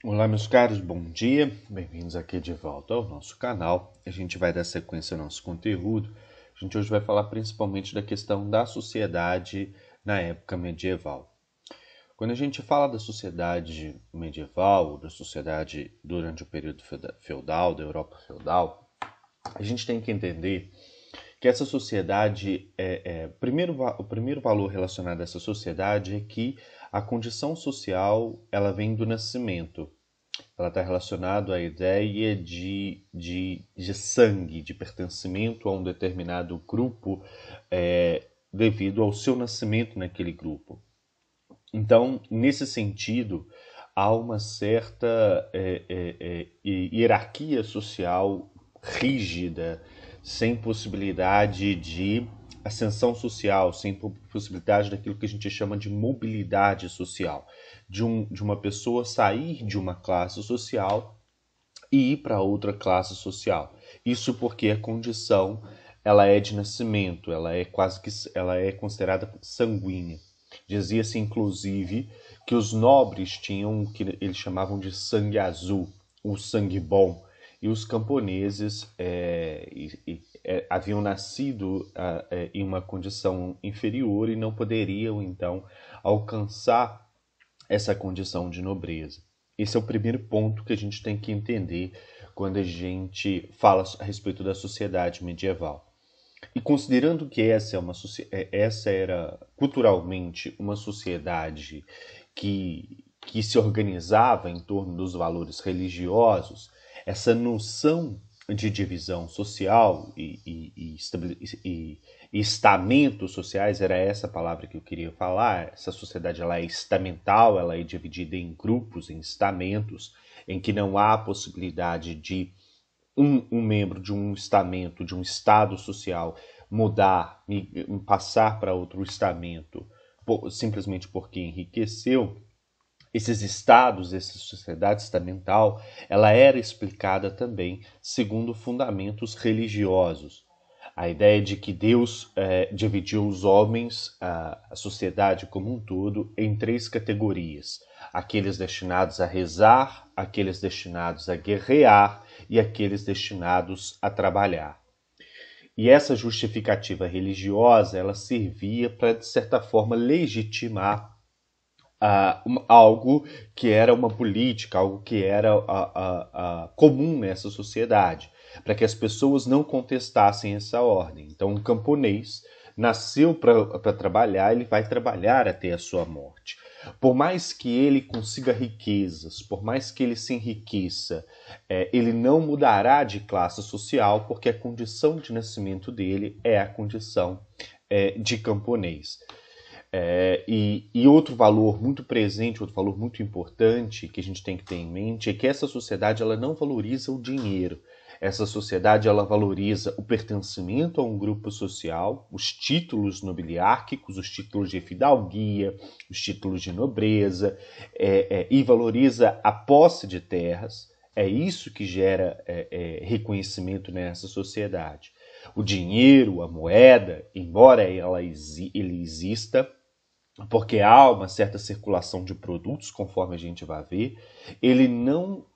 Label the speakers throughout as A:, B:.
A: Olá, meus caros, bom dia. Bem-vindos aqui de volta ao nosso canal. A gente vai dar sequência ao nosso conteúdo. A gente hoje vai falar principalmente da questão da sociedade na época medieval. Quando a gente fala da sociedade medieval, da sociedade durante o período feudal, da Europa feudal, a gente tem que entender que essa sociedade, o primeiro valor relacionado a essa sociedade é que a condição social ela vem do nascimento. Ela está relacionada à ideia de sangue, de pertencimento a um determinado grupo devido ao seu nascimento naquele grupo. Então, nesse sentido, há uma certa hierarquia social rígida, sem possibilidade de ascensão social, sem possibilidade daquilo que a gente chama de mobilidade social, de uma pessoa sair de uma classe social e ir para outra classe social. Isso porque a condição ela é de nascimento, ela é considerada sanguínea. Dizia-se inclusive que os nobres tinham o que eles chamavam de sangue azul, o sangue bom, e os camponeses haviam nascido em uma condição inferior e não poderiam, então, alcançar essa condição de nobreza. Esse é o primeiro ponto que a gente tem que entender quando a gente fala a respeito da sociedade medieval. E considerando que essa era culturalmente uma sociedade que se organizava em torno dos valores religiosos, essa noção de divisão social e estamentos sociais, era essa palavra que eu queria falar. Essa sociedade ela é estamental, ela é dividida em grupos, em estamentos, em que não há possibilidade de um membro de um estamento, de um estado social, mudar, passar para outro estamento, simplesmente porque enriqueceu. Esses estados, essa sociedade estamental, ela era explicada também segundo fundamentos religiosos. A ideia de que Deus dividiu os homens, a sociedade como um todo, em três categorias. Aqueles destinados a rezar, aqueles destinados a guerrear e aqueles destinados a trabalhar. E essa justificativa religiosa, ela servia para, de certa forma, legitimar algo que era uma política, algo que era comum nessa sociedade, para que as pessoas não contestassem essa ordem. Então, um camponês nasceu para trabalhar, ele vai trabalhar até a sua morte. Por mais que ele consiga riquezas, por mais que ele se enriqueça, ele não mudará de classe social, porque a condição de nascimento dele é a condição de camponês. E outro valor muito presente, outro valor muito importante que a gente tem que ter em mente é que essa sociedade ela não valoriza o dinheiro. Essa sociedade ela valoriza o pertencimento a um grupo social, os títulos nobiliárquicos, os títulos de fidalguia, os títulos de nobreza, e valoriza a posse de terras. É isso que gera reconhecimento nessa sociedade. O dinheiro, a moeda, embora ele exista, porque há uma certa circulação de produtos, conforme a gente vai ver, ele não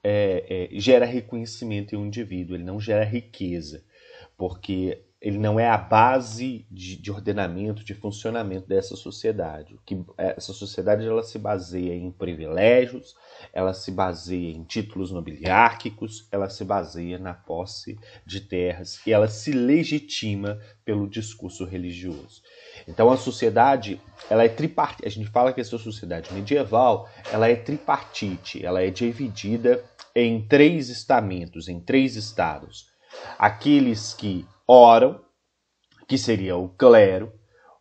A: gera reconhecimento em um indivíduo, ele não gera riqueza, porque ele não é a base de ordenamento, de funcionamento dessa sociedade. Essa sociedade ela se baseia em privilégios, ela se baseia em títulos nobiliárquicos, ela se baseia na posse de terras e ela se legitima pelo discurso religioso. Então a sociedade ela é tripartite. A gente fala que essa sociedade medieval ela é tripartite, ela é dividida em três estamentos, em três estados. Aqueles que oram, que seria o clero,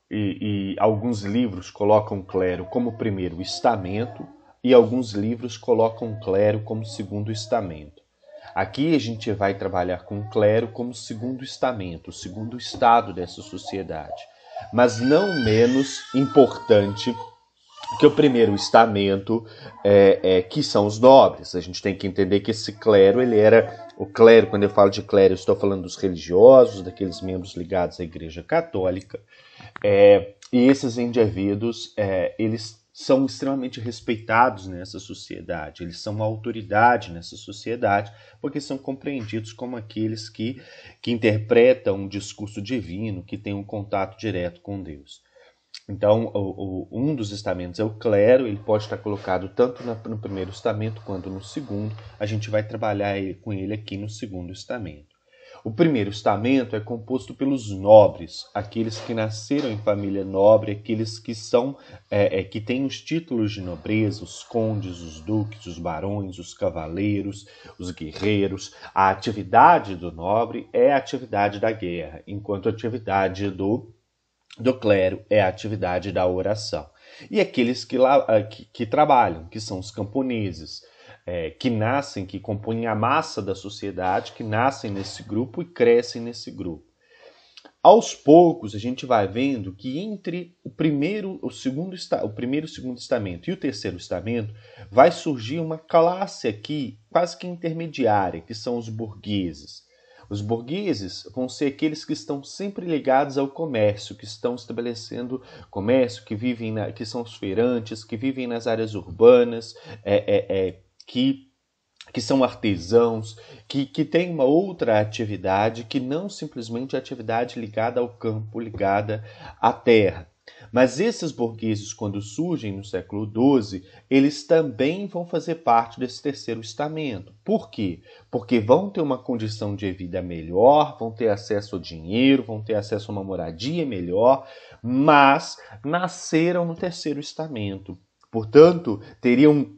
A: e alguns livros colocam o clero como primeiro estamento e alguns livros colocam o clero como segundo estamento. Aqui a gente vai trabalhar com o clero como segundo estamento, o segundo estado dessa sociedade. Mas não menos importante que o primeiro estamento, que são os nobres. A gente tem que entender que esse clero, ele era... O clero, quando eu falo de clero, eu estou falando dos religiosos, daqueles membros ligados à Igreja Católica. E esses indivíduos, eles são extremamente respeitados nessa sociedade, eles são uma autoridade nessa sociedade, porque são compreendidos como aqueles que interpretam um discurso divino, que têm um contato direto com Deus. Então, um dos estamentos é o clero, ele pode estar colocado tanto no primeiro estamento quanto no segundo. A gente vai trabalhar com ele aqui no segundo estamento. O primeiro estamento é composto pelos nobres, aqueles que nasceram em família nobre, aqueles que que têm os títulos de nobreza, os condes, os duques, os barões, os cavaleiros, os guerreiros. A atividade do nobre é a atividade da guerra, enquanto a atividade do clero é a atividade da oração. E aqueles que trabalham, que são os camponeses, que nascem, que compõem a massa da sociedade, que nascem nesse grupo e crescem nesse grupo. Aos poucos, a gente vai vendo que entre o primeiro e o segundo estamento e o terceiro estamento vai surgir uma classe aqui quase que intermediária, que são os burgueses. Os burgueses vão ser aqueles que estão sempre ligados ao comércio, que estão estabelecendo comércio, que são os feirantes, que vivem nas áreas urbanas, que são artesãos, que têm uma outra atividade que não simplesmente a atividade ligada ao campo, ligada à terra. Mas esses burgueses, quando surgem no século XII, eles também vão fazer parte desse terceiro estamento. Por quê? Porque vão ter uma condição de vida melhor, vão ter acesso ao dinheiro, vão ter acesso a uma moradia melhor, mas nasceram no terceiro estamento. Portanto, teriam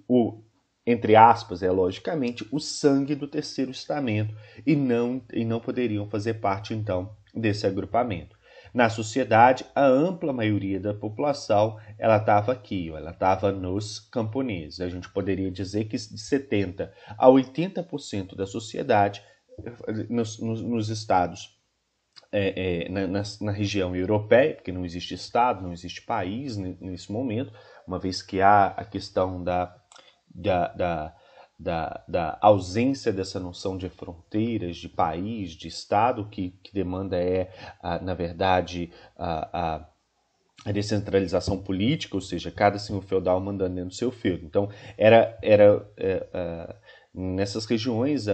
A: entre aspas, logicamente, o sangue do terceiro estamento e não poderiam fazer parte, então, desse agrupamento. Na sociedade, a ampla maioria da população ela estava aqui, ela estava nos camponeses. A gente poderia dizer que de 70% a 80% da sociedade nos estados, na região europeia, porque não existe estado, não existe país nesse momento, uma vez que há a questão da ausência dessa noção de fronteiras, de país, de Estado, que demanda na verdade, a descentralização política, ou seja, cada senhor feudal mandando dentro do seu feudo. Então, nessas regiões,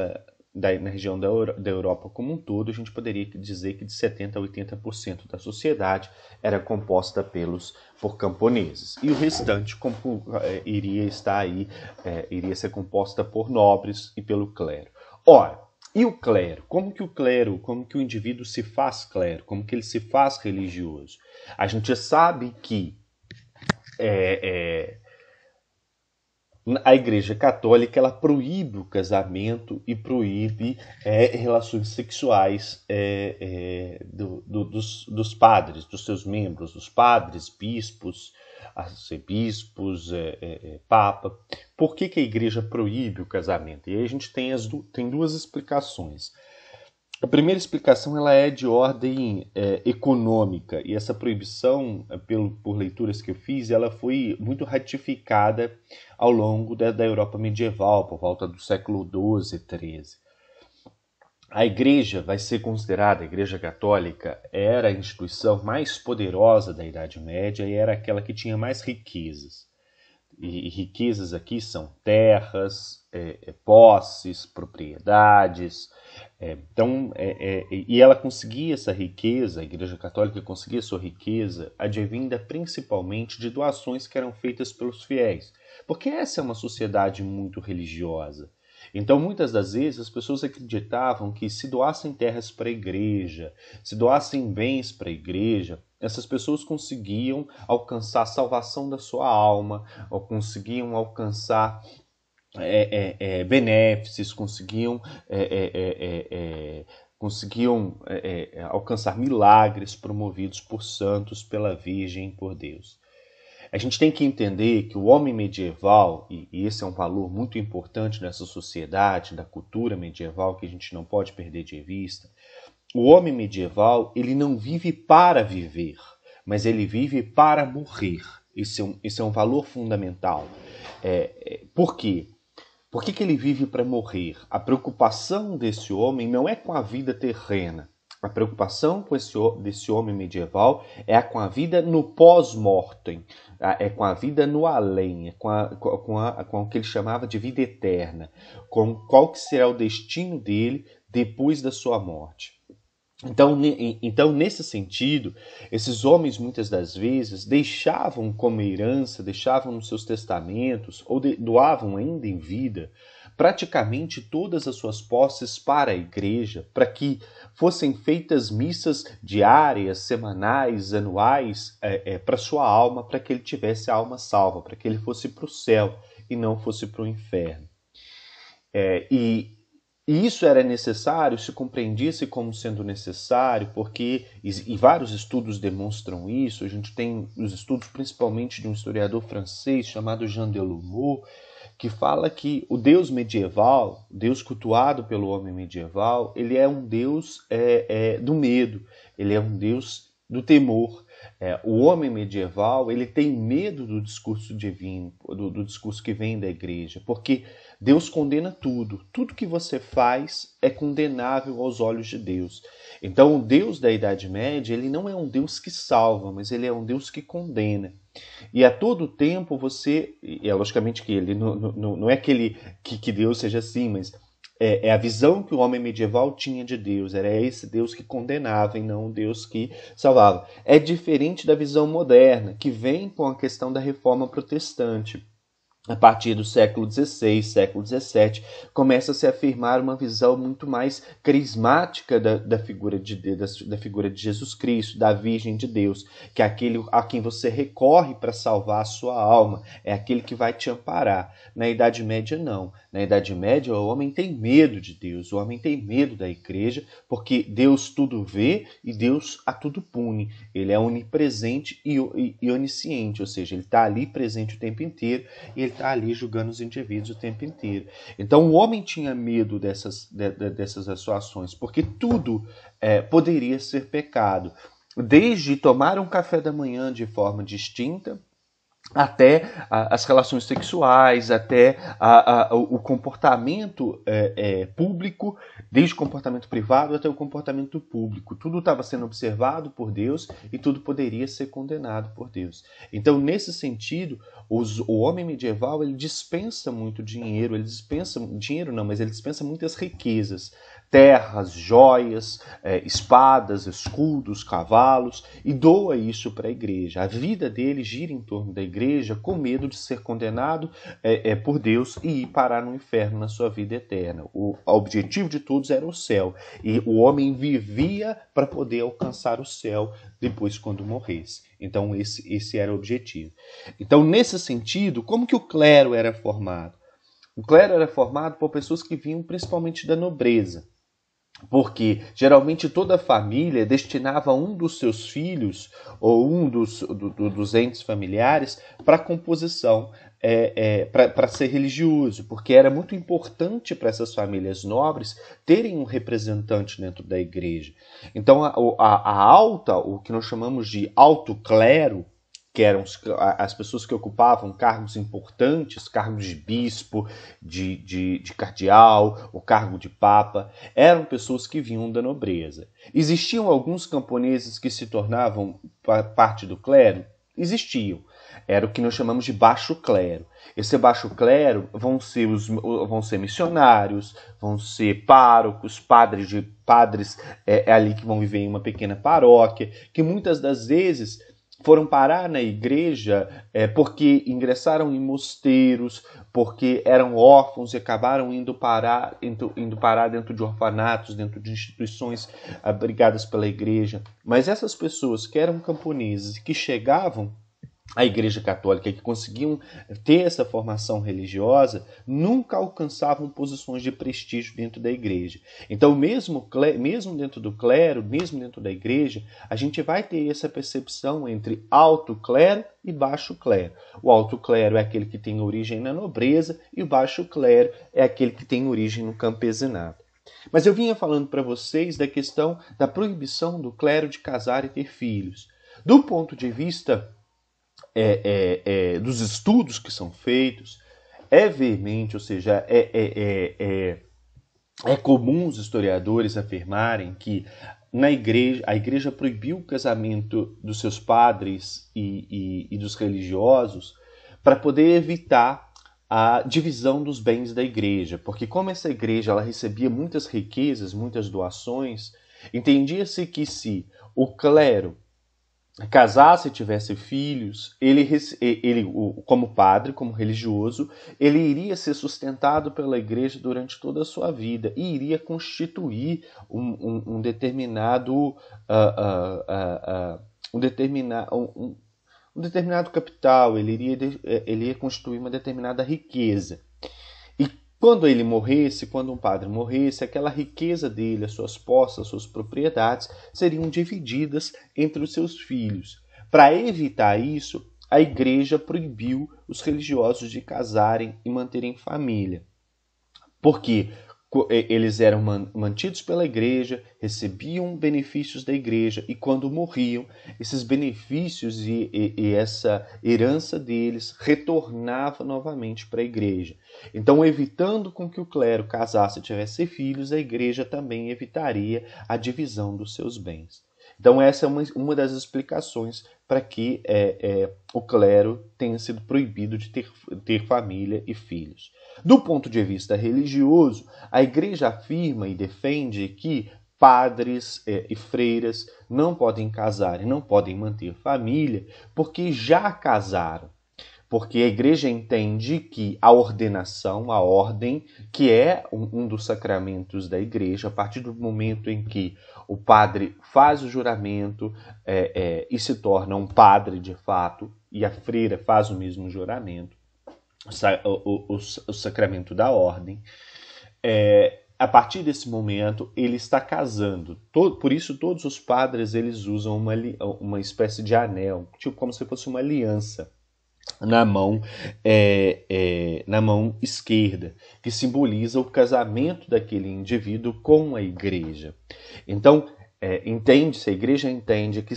A: na região da Europa como um todo, a gente poderia dizer que de 70% a 80% da sociedade era composta por camponeses. E o restante iria ser composta por nobres e pelo clero. Ora, e o clero? Como que o indivíduo se faz clero? Como que ele se faz religioso? A gente sabe que a Igreja Católica ela proíbe o casamento e proíbe relações sexuais dos padres, dos seus membros, dos padres, bispos, arcebispos, papa. Por que a Igreja proíbe o casamento? E aí a gente tem duas explicações. A primeira explicação ela é de ordem econômica, e essa proibição, por leituras que eu fiz, ela foi muito ratificada ao longo da Europa medieval, por volta do século XII e XIII. A Igreja vai ser considerada, a Igreja Católica era a instituição mais poderosa da Idade Média e era aquela que tinha mais riquezas. E riquezas aqui são terras, posses, propriedades. E ela conseguia essa riqueza, a Igreja Católica conseguia sua riqueza advinda principalmente de doações que eram feitas pelos fiéis, porque essa é uma sociedade muito religiosa. Então, muitas das vezes, as pessoas acreditavam que se doassem terras para a igreja, se doassem bens para a igreja, essas pessoas conseguiam alcançar a salvação da sua alma, ou conseguiam alcançar benéfices, conseguiam alcançar milagres promovidos por santos, pela Virgem, por Deus. A gente tem que entender que o homem medieval, e esse é um valor muito importante nessa sociedade, da cultura medieval, que a gente não pode perder de vista, o homem medieval ele não vive para viver, mas ele vive para morrer. Esse é um valor fundamental. Por quê? Por que ele vive para morrer? A preocupação desse homem não é com a vida terrena. A preocupação desse homem medieval é com a vida no pós-mortem, é com a vida no além, é com o que ele chamava de vida eterna, com qual que será o destino dele depois da sua morte. Então, nesse sentido, esses homens muitas das vezes deixavam como herança, deixavam nos seus testamentos, ou doavam ainda em vida, praticamente todas as suas posses para a igreja, para que fossem feitas missas diárias, semanais, anuais, para sua alma, para que ele tivesse a alma salva, para que ele fosse para o céu e não fosse para o inferno. E isso era necessário, se compreendia-se como sendo necessário, porque, e vários estudos demonstram isso, a gente tem os estudos principalmente de um historiador francês chamado Jean Delumeau, que fala que o Deus medieval, Deus cultuado pelo homem medieval, ele é um Deus do medo, ele é um Deus do temor. O homem medieval, ele tem medo do discurso divino, do discurso que vem da igreja, porque Deus condena tudo. Tudo que você faz é condenável aos olhos de Deus. Então, o Deus da Idade Média, ele não é um Deus que salva, mas ele é um Deus que condena. E a todo tempo você... É logicamente que ele não é que Deus seja assim, mas é a visão que o homem medieval tinha de Deus. Era esse Deus que condenava e não o Deus que salvava. É diferente da visão moderna, que vem com a questão da reforma protestante. A partir do século XVI, século XVII, começa a se afirmar uma visão muito mais carismática da figura de Jesus Cristo, da Virgem de Deus, que é aquele a quem você recorre para salvar a sua alma, é aquele que vai te amparar. Na Idade Média, não. Na Idade Média, o homem tem medo de Deus, o homem tem medo da igreja, porque Deus tudo vê e Deus a tudo pune. Ele é onipresente e onisciente, ou seja, ele está ali presente o tempo inteiro e ele está ali julgando os indivíduos o tempo inteiro. Então o homem tinha medo dessas ações, porque tudo poderia ser pecado. Desde tomar um café da manhã de forma distinta, até as relações sexuais, até o comportamento público, desde o comportamento privado até o comportamento público. Tudo estava sendo observado por Deus e tudo poderia ser condenado por Deus. Então, nesse sentido, o homem medieval ele dispensa muito dinheiro, ele dispensa muitas riquezas, terras, joias, espadas, escudos, cavalos, e doa isso para a igreja. A vida dele gira em torno da igreja com medo de ser condenado por Deus e ir parar no inferno na sua vida eterna. O objetivo de todos era o céu, e o homem vivia para poder alcançar o céu depois quando morresse. Então esse era o objetivo. Então, nesse sentido, como que o clero era formado? O clero era formado por pessoas que vinham principalmente da nobreza, porque geralmente toda a família destinava um dos seus filhos ou um dos entes familiares para a composição, para ser religioso, porque era muito importante para essas famílias nobres terem um representante dentro da igreja. Então o que nós chamamos de alto clero, que eram as pessoas que ocupavam cargos importantes, cargos de bispo, de cardeal, o cargo de papa, eram pessoas que vinham da nobreza. Existiam alguns camponeses que se tornavam parte do clero? Existiam. Era o que nós chamamos de baixo clero. Esse baixo clero vão ser missionários, vão ser párocos, padres ali que vão viver em uma pequena paróquia, que muitas das vezes foram parar na igreja porque ingressaram em mosteiros, porque eram órfãos e acabaram indo parar dentro de orfanatos, dentro de instituições abrigadas pela igreja. Mas essas pessoas que eram camponeses e que chegavam à Igreja Católica, que conseguiam ter essa formação religiosa, nunca alcançavam posições de prestígio dentro da igreja. Então, mesmo dentro do clero, mesmo dentro da igreja, a gente vai ter essa percepção entre alto clero e baixo clero. O alto clero é aquele que tem origem na nobreza e o baixo clero é aquele que tem origem no campesinato. Mas eu vinha falando para vocês da questão da proibição do clero de casar e ter filhos. Do ponto de vista dos estudos que são feitos, é veemente, ou seja, é comum os historiadores afirmarem que a igreja proibiu o casamento dos seus padres e dos religiosos para poder evitar a divisão dos bens da igreja, porque como essa igreja ela recebia muitas riquezas, muitas doações, entendia-se que se o clero casasse e tivesse filhos, ele, como padre, como religioso, ele iria ser sustentado pela igreja durante toda a sua vida e iria constituir um determinado capital, ele iria constituir uma determinada riqueza. E quando ele morresse, quando um padre morresse, aquela riqueza dele, as suas posses, as suas propriedades, seriam divididas entre os seus filhos. Para evitar isso, a igreja proibiu os religiosos de casarem e manterem família. Por quê? Eles eram mantidos pela igreja, recebiam benefícios da igreja e quando morriam, esses benefícios e essa herança deles retornava novamente para a igreja. Então, evitando com que o clero casasse e tivesse filhos, a igreja também evitaria a divisão dos seus bens. Então, essa é uma das explicações para que o clero tenha sido proibido de ter família e filhos. Do ponto de vista religioso, a igreja afirma e defende que padres e freiras não podem casar e não podem manter família porque já casaram. Porque a igreja entende que a ordenação, a ordem, que é um dos sacramentos da igreja, a partir do momento em que o padre faz o juramento e se torna um padre de fato, e a freira faz o mesmo juramento, o sacramento da ordem, a partir desse momento ele está casando. Por isso todos os padres eles usam uma espécie de anel, tipo como se fosse uma aliança na mão esquerda, que simboliza o casamento daquele indivíduo com a igreja. Então, a igreja entende que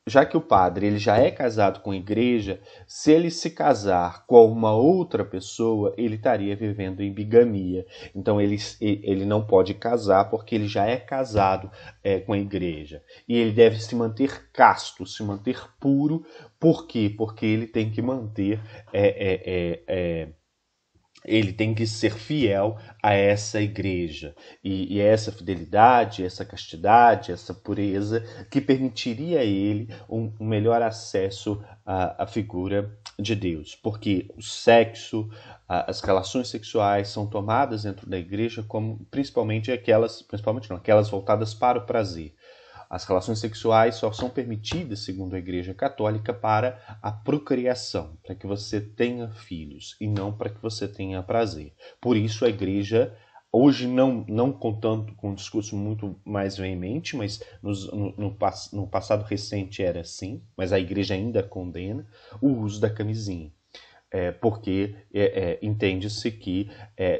A: já que o padre ele já é casado com a igreja, se ele se casar com uma outra pessoa, ele estaria vivendo em bigamia. Então ele não pode casar porque ele já é casado com a igreja. E ele deve se manter casto, se manter puro. Por quê? Porque ele tem que manter... ele tem que ser fiel a essa igreja. E essa fidelidade, essa castidade, essa pureza que permitiria a ele um melhor acesso à figura de Deus. Porque o sexo, as relações sexuais são tomadas dentro da igreja como principalmente aquelas voltadas para o prazer. As relações sexuais só são permitidas, segundo a Igreja Católica, para a procriação, para que você tenha filhos e não para que você tenha prazer. Por isso a Igreja, hoje não contando com um discurso muito mais veemente, mas no passado recente era assim, mas a Igreja ainda condena o uso da camisinha. Porque entende-se que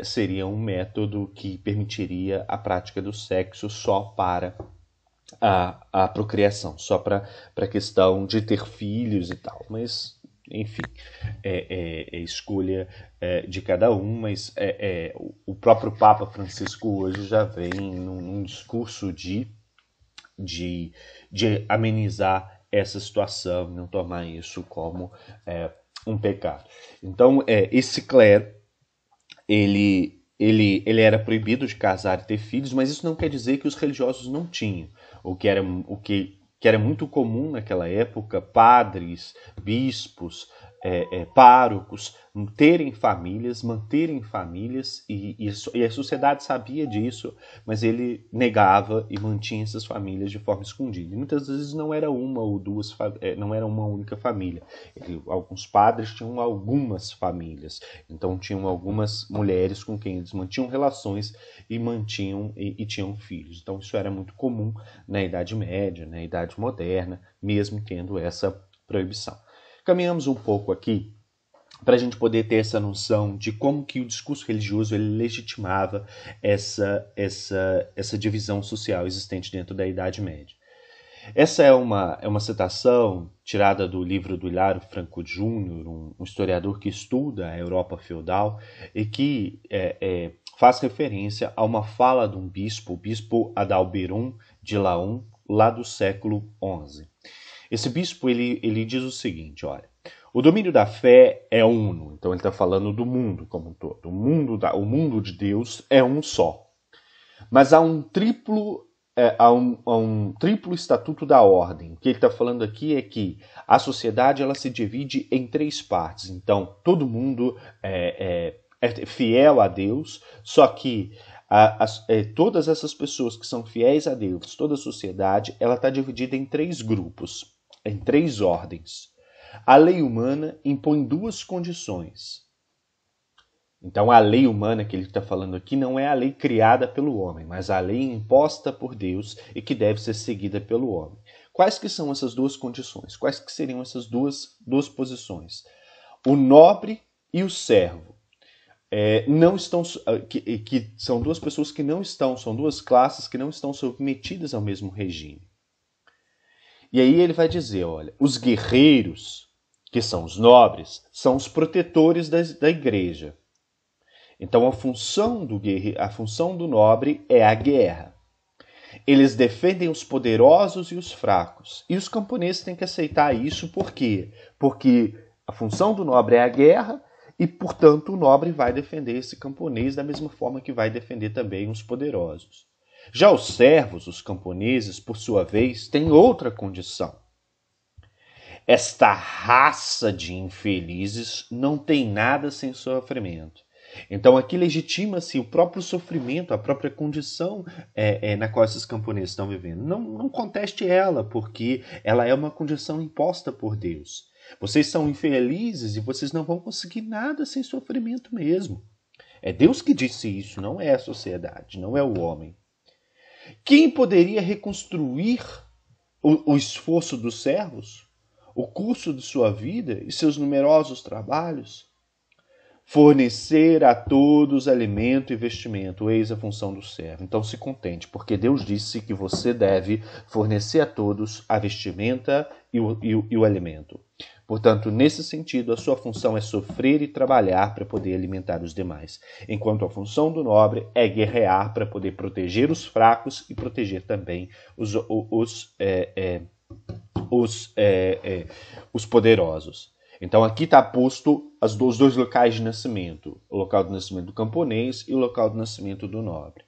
A: seria um método que permitiria a prática do sexo só para a procriação, só para a questão de ter filhos e tal. Mas, enfim, é escolha de cada um, mas o próprio Papa Francisco hoje já vem num discurso de amenizar essa situação, não tomar isso como um pecado. Então, esse clero, ele era proibido de casar e ter filhos, mas isso não quer dizer que os religiosos não tinham. O que era muito comum naquela época, padres, bispos, párocos, terem famílias, manterem famílias, e a sociedade sabia disso, mas ele negava e mantinha essas famílias de forma escondida. E muitas vezes não era uma ou duas, não era uma única família. Alguns padres tinham algumas famílias, então tinham algumas mulheres com quem eles mantinham relações e tinham filhos. Então isso era muito comum na Idade Média, na Idade Moderna, mesmo tendo essa proibição. Caminhamos um pouco aqui para a gente poder ter essa noção de como que o discurso religioso ele legitimava essa divisão social existente dentro da Idade Média. Essa é uma citação tirada do livro do Hilário Franco Júnior, um historiador que estuda a Europa feudal e que faz referência a uma fala de um bispo, o bispo Adalberon de Laon, lá do século XI. Esse bispo ele diz o seguinte, olha, o domínio da fé é uno, então ele está falando do mundo como um todo. O mundo de Deus é um só. Mas há um triplo estatuto da ordem. O que ele está falando aqui é que a sociedade ela se divide em 3 partes. Então, todo mundo é fiel a Deus, só que todas essas pessoas que são fiéis a Deus, toda a sociedade, ela está dividida em 3 grupos, em 3 ordens. A lei humana impõe 2 condições. Então, a lei humana que ele está falando aqui não é a lei criada pelo homem, mas a lei imposta por Deus e que deve ser seguida pelo homem. Quais que são essas 2 condições? Quais que seriam essas duas posições? O nobre e o servo. Não estão, que são 2 pessoas que não estão, são 2 classes que não estão submetidas ao mesmo regime. E aí ele vai dizer, olha, os guerreiros, que são os nobres, são os protetores da igreja. Então a função do nobre é a guerra. Eles defendem os poderosos e os fracos. E os camponeses têm que aceitar isso, por quê? Porque a função do nobre é a guerra e, portanto, o nobre vai defender esse camponês da mesma forma que vai defender também os poderosos. Já os servos, os camponeses, por sua vez, têm outra condição. Esta raça de infelizes não tem nada sem sofrimento. Então aqui legitima-se o próprio sofrimento, a própria condição na qual esses camponeses estão vivendo. Não conteste ela, porque ela é uma condição imposta por Deus. Vocês são infelizes e vocês não vão conseguir nada sem sofrimento mesmo. É Deus que disse isso, não é a sociedade, não é o homem. Quem poderia reconstruir o esforço dos servos, o curso de sua vida e seus numerosos trabalhos? Fornecer a todos alimento e vestimento, eis a função do servo. Então se contente, porque Deus disse que você deve fornecer a todos a vestimenta e o alimento. Portanto, nesse sentido, a sua função é sofrer e trabalhar para poder alimentar os demais, enquanto a função do nobre é guerrear para poder proteger os fracos e proteger também os poderosos. Então aqui está posto os 2 locais de nascimento, o local do nascimento do camponês e o local do nascimento do nobre.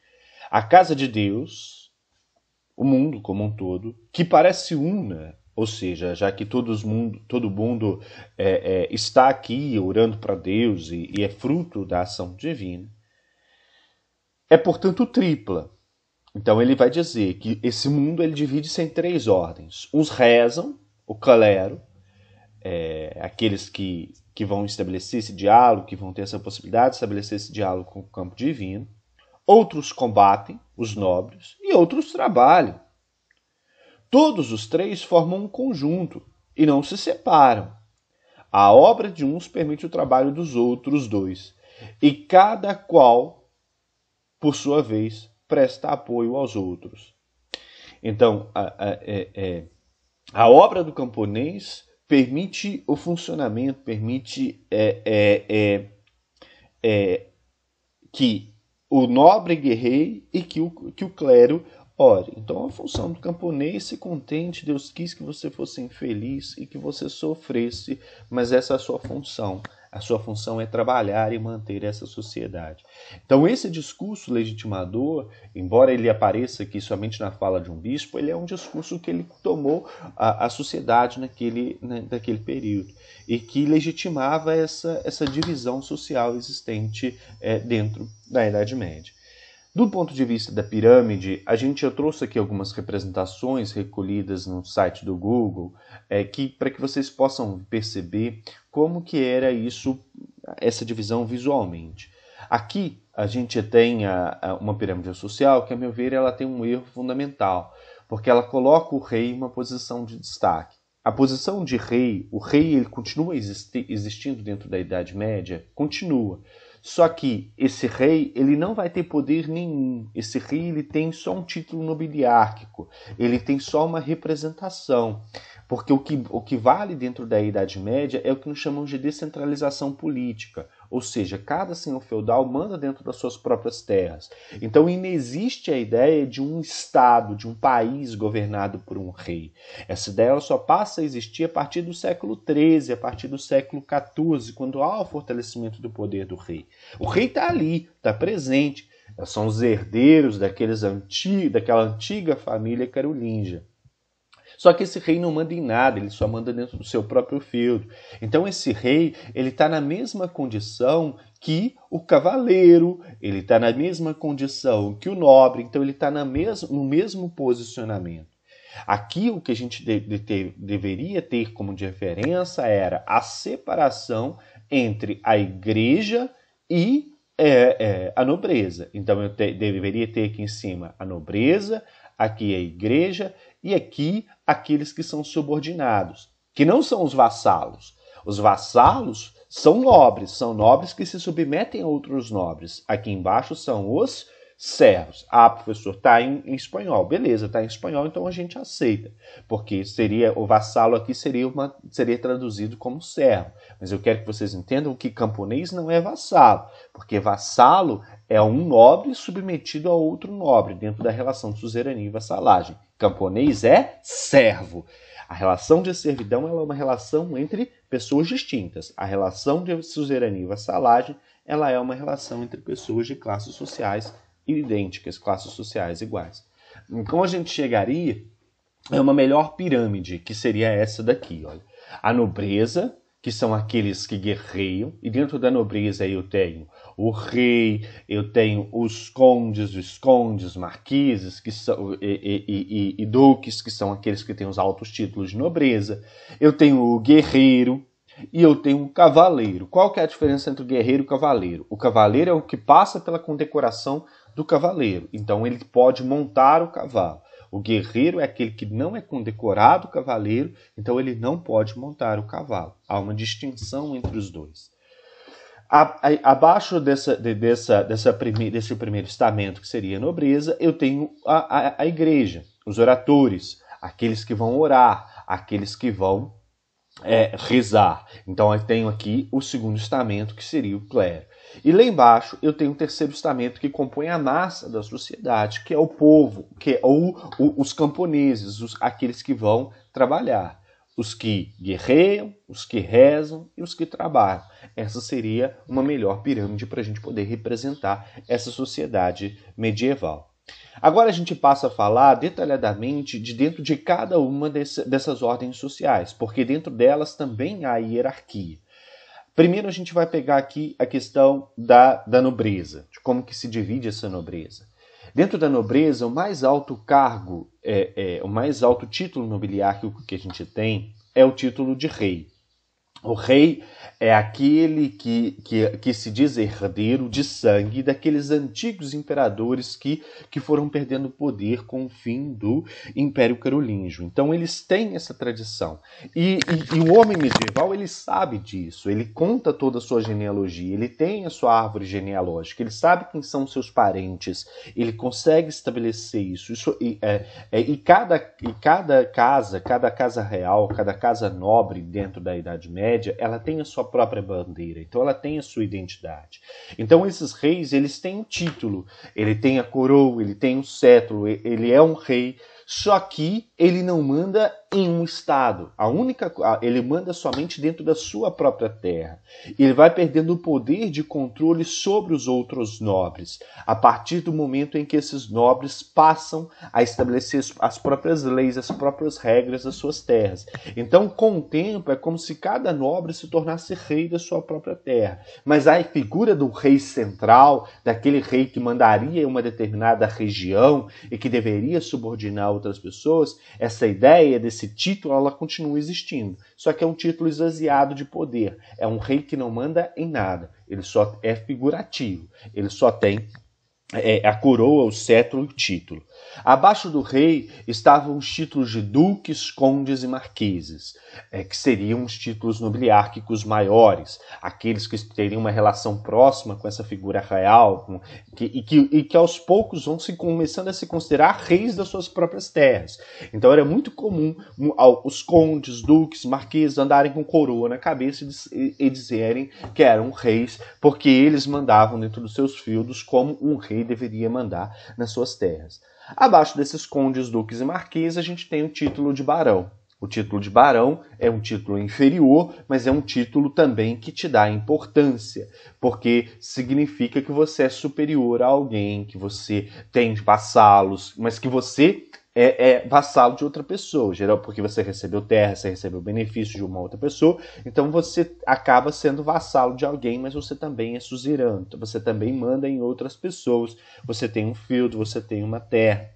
A: A casa de Deus, o mundo como um todo, que parece una, ou seja, já que todo mundo está aqui orando para Deus e é fruto da ação divina, é portanto tripla. Então ele vai dizer que esse mundo ele divide-se em 3 ordens. Uns rezam, o clero, aqueles que vão estabelecer esse diálogo, que vão ter essa possibilidade de estabelecer esse diálogo com o campo divino. Outros combatem, os nobres, e outros trabalham. Todos os 3 formam um conjunto e não se separam. A obra de uns permite o trabalho dos outros 2, e cada qual, por sua vez, presta apoio aos outros. Então, a obra do camponês permite o funcionamento, permite que o nobre guerreie e que o clero ore. Então a função do camponês se contente, Deus quis que você fosse infeliz e que você sofresse, mas essa é a sua função. A sua função é trabalhar e manter essa sociedade. Então esse discurso legitimador, embora ele apareça aqui somente na fala de um bispo, ele é um discurso que ele tomou a sociedade naquele período e que legitimava essa divisão social existente dentro da Idade Média. Do ponto de vista da pirâmide, eu trouxe aqui algumas representações recolhidas no site do Google, para que vocês possam perceber como que era essa divisão visualmente. Aqui a gente tem uma pirâmide social que, a meu ver, ela tem um erro fundamental, porque ela coloca o rei em uma posição de destaque. A posição de rei, o rei ele continua existindo dentro da Idade Média? Continua. Só que esse rei, ele não vai ter poder nenhum. Esse rei, ele tem só um título nobiliárquico. Ele tem só uma representação. Porque o que vale dentro da Idade Média é o que nós chamamos de descentralização política. Ou seja, cada senhor feudal manda dentro das suas próprias terras. Então, inexiste a ideia de um Estado, de um país governado por um rei. Essa ideia ela só passa a existir a partir do século XIII, a partir do século XIV, quando há o fortalecimento do poder do rei. O rei está ali, está presente. São os herdeiros daquela antiga família carolíngia. Só que esse rei não manda em nada, ele só manda dentro do seu próprio feudo. Então esse rei, ele está na mesma condição que o cavaleiro, ele está na mesma condição que o nobre, então ele está no mesmo posicionamento. Aqui o que a gente deveria ter como diferença era a separação entre a igreja e a nobreza. Então eu deveria ter aqui em cima a nobreza, aqui a igreja e aqui aqueles que são subordinados, que não são os vassalos. Os vassalos são nobres que se submetem a outros nobres. Aqui embaixo são os servos. Ah, professor, está em espanhol. Beleza, está em espanhol, então a gente aceita. Porque o vassalo aqui seria traduzido como servo. Mas eu quero que vocês entendam que camponês não é vassalo. Porque vassalo é um nobre submetido a outro nobre, dentro da relação de suzerania e vassalagem. Camponês é servo. A relação de servidão ela é uma relação entre pessoas distintas. A relação de suzerania e vassalagem ela é uma relação entre pessoas de classes sociais idênticas, classes sociais iguais. Então a gente chegaria a uma melhor pirâmide, que seria essa daqui. Olha. A nobreza, que são aqueles que guerreiam, e dentro da nobreza eu tenho o rei, eu tenho os condes, viscondes, marquises que são, e duques, que são aqueles que têm os altos títulos de nobreza. Eu tenho o guerreiro e eu tenho o cavaleiro. Qual que é a diferença entre o guerreiro e o cavaleiro? O cavaleiro é o que passa pela condecoração do cavaleiro. Então ele pode montar o cavalo. O guerreiro é aquele que não é condecorado cavaleiro, então ele não pode montar o cavalo. Há uma distinção entre os dois. Abaixo desse primeiro estamento, que seria a nobreza, eu tenho a igreja, os oradores, aqueles que vão orar, aqueles que vão rezar. Então eu tenho aqui o segundo estamento, que seria o clero. E lá embaixo eu tenho o terceiro estamento, que compõe a massa da sociedade, que é o povo, que é os camponeses, aqueles que vão trabalhar. Os que guerreiam, os que rezam e os que trabalham. Essa seria uma melhor pirâmide para a gente poder representar essa sociedade medieval. Agora a gente passa a falar detalhadamente de dentro de cada uma dessas ordens sociais, porque dentro delas também há hierarquia. Primeiro a gente vai pegar aqui a questão da nobreza, de como que se divide essa nobreza. Dentro da nobreza, o mais alto cargo, o mais alto título nobiliárquico que a gente tem é o título de rei. O rei é aquele que se diz herdeiro de sangue daqueles antigos imperadores que foram perdendo poder com o fim do Império Carolíngio. Então eles têm essa tradição. E o homem medieval ele sabe disso, ele conta toda a sua genealogia, ele tem a sua árvore genealógica, ele sabe quem são seus parentes, ele consegue estabelecer isso. E cada casa real, cada casa nobre dentro da Idade Média, ela tem a sua própria bandeira, então ela tem a sua identidade. Então esses reis, eles têm um título, ele tem a coroa, ele tem um cetro, ele é um rei, só que ele não manda em um estado. Ele manda somente dentro da sua própria terra. Ele vai perdendo o poder de controle sobre os outros nobres, a partir do momento em que esses nobres passam a estabelecer as próprias leis, as próprias regras das suas terras. Então, com o tempo, é como se cada nobre se tornasse rei da sua própria terra. Mas a figura do rei central, daquele rei que mandaria em uma determinada região e que deveria subordinar outras pessoas, essa ideia desse título, ela continua existindo. Só que é um título esvaziado de poder. É um rei que não manda em nada. Ele só é figurativo. Ele só tem a coroa, o cetro e o título. Abaixo do rei estavam os títulos de duques, condes e marqueses, que seriam os títulos nobiliárquicos maiores, aqueles que teriam uma relação próxima com essa figura real, e que aos poucos vão começando a se considerar reis das suas próprias terras. Então era muito comum os condes, duques, marqueses andarem com coroa na cabeça e dizerem que eram reis, porque eles mandavam dentro dos seus feudos como um rei deveria mandar nas suas terras. Abaixo desses condes, duques e marqueses, a gente tem o título de barão. O título de barão é um título inferior, mas é um título também que te dá importância, porque significa que você é superior a alguém, que você tem vassalos, mas que você é vassalo de outra pessoa, geral porque você recebeu terra, você recebeu benefício de uma outra pessoa, então você acaba sendo vassalo de alguém, mas você também é suzerano, você também manda em outras pessoas, você tem um feudo, você tem uma terra,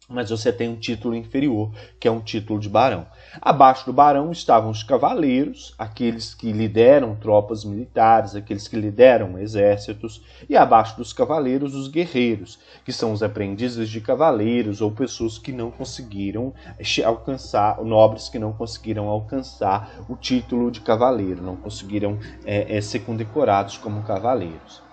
A: mas você tem um título inferior, que é um título de barão. Abaixo do barão estavam os cavaleiros, aqueles que lideram tropas militares, aqueles que lideram exércitos, e abaixo dos cavaleiros, os guerreiros, que são os aprendizes de cavaleiros ou pessoas que não conseguiram alcançar, nobres que não conseguiram alcançar o título de cavaleiro, não conseguiram ser condecorados como cavaleiros.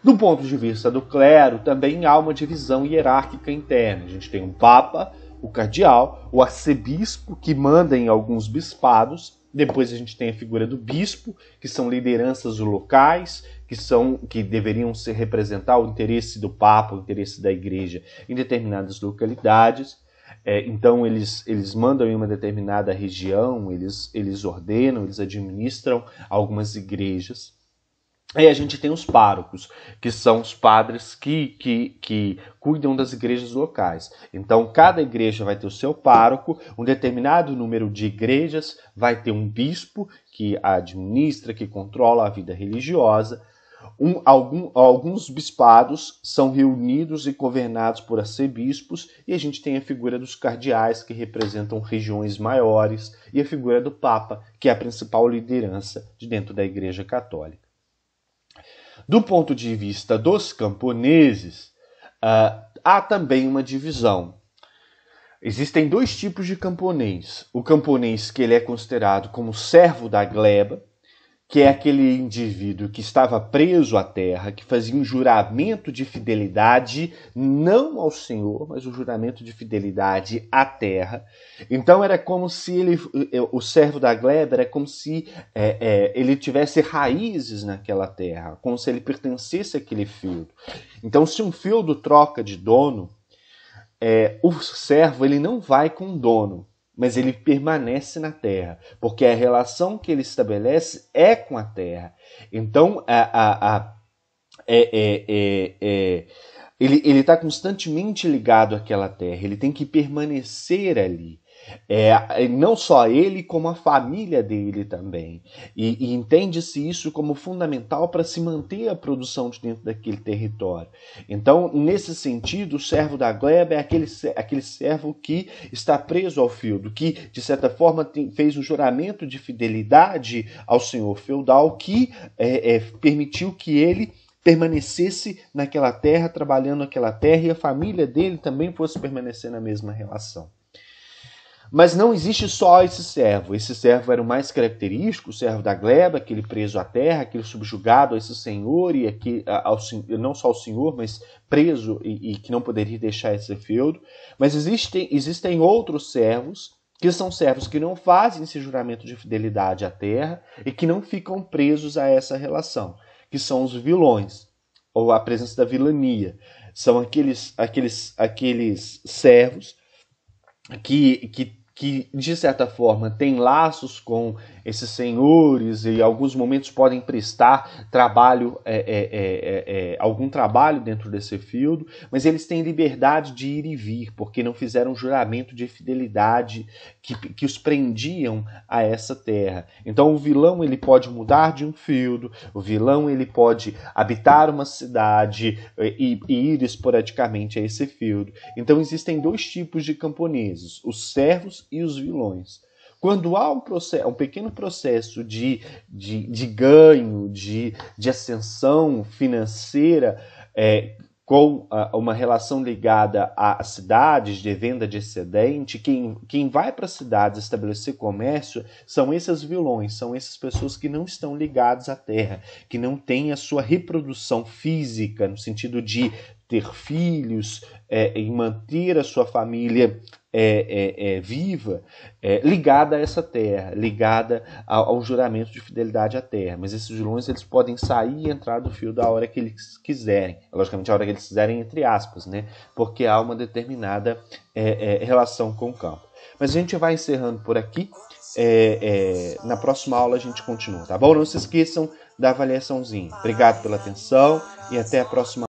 A: Do ponto de vista do clero, também há uma divisão hierárquica interna. A gente tem um papa, o cardeal, o arcebispo, que manda em alguns bispados. Depois a gente tem a figura do bispo, que são lideranças locais, que deveriam representar o interesse do papa, o interesse da igreja em determinadas localidades. Então eles mandam em uma determinada região, eles ordenam, eles administram algumas igrejas. Aí a gente tem os párocos, que são os padres que cuidam das igrejas locais. Então, cada igreja vai ter o seu pároco, um determinado número de igrejas vai ter um bispo que administra, que controla a vida religiosa. Alguns bispados são reunidos e governados por arcebispos, e a gente tem a figura dos cardeais, que representam regiões maiores, e a figura do papa, que é a principal liderança de dentro da Igreja Católica. Do ponto de vista dos camponeses, há também uma divisão. Existem dois tipos de camponês. O camponês que ele é considerado como servo da gleba, que é aquele indivíduo que estava preso à terra, que fazia um juramento de fidelidade, não ao Senhor, mas um juramento de fidelidade à terra. Então era como se o servo da gleba, era como se ele tivesse raízes naquela terra, como se ele pertencesse àquele feudo. Então, se um feudo troca de dono, o servo ele não vai com o dono, mas ele permanece na terra, porque a relação que ele estabelece é com a terra. Então, ele está constantemente ligado àquela terra, ele tem que permanecer ali. Não só ele, como a família dele também. E entende-se isso como fundamental para se manter a produção de dentro daquele território. Então, nesse sentido, o servo da gleba é aquele servo que está preso ao feudo, que, de certa forma, fez um juramento de fidelidade ao senhor feudal, que permitiu que ele permanecesse naquela terra, trabalhando naquela terra, e a família dele também fosse permanecer na mesma relação. Mas não existe só esse servo. Esse servo era o mais característico, o servo da gleba, aquele preso à terra, aquele subjugado a esse senhor, não só ao senhor, mas preso e que não poderia deixar esse feudo. Mas existem outros servos, que são servos que não fazem esse juramento de fidelidade à terra e que não ficam presos a essa relação, que são os vilões, ou a presença da vilania. São aqueles servos que, de certa forma, têm laços com esses senhores e, em alguns momentos, podem prestar algum trabalho dentro desse feudo, mas eles têm liberdade de ir e vir, porque não fizeram um juramento de fidelidade que os prendiam a essa terra. Então, o vilão ele pode mudar de um feudo, o vilão ele pode habitar uma cidade e ir esporadicamente a esse feudo. Então, existem dois tipos de camponeses, os servos e os vilões. Quando há um pequeno processo de ganho, de ascensão financeira, com uma relação ligada a cidades de venda de excedente. Quem vai para as cidades estabelecer comércio são esses vilões, são essas pessoas que não estão ligadas à terra, que não têm a sua reprodução física, no sentido de ter filhos, e manter a sua família viva, ligada a essa terra, ligada ao juramento de fidelidade à terra. Mas esses vilões, eles podem sair e entrar do fio da hora que eles quiserem. Logicamente, a hora que eles quiserem, entre aspas, né? Porque há uma determinada relação com o campo. Mas a gente vai encerrando por aqui. Na próxima aula a gente continua, tá bom? Não se esqueçam da avaliaçãozinha. Obrigado pela atenção e até a próxima.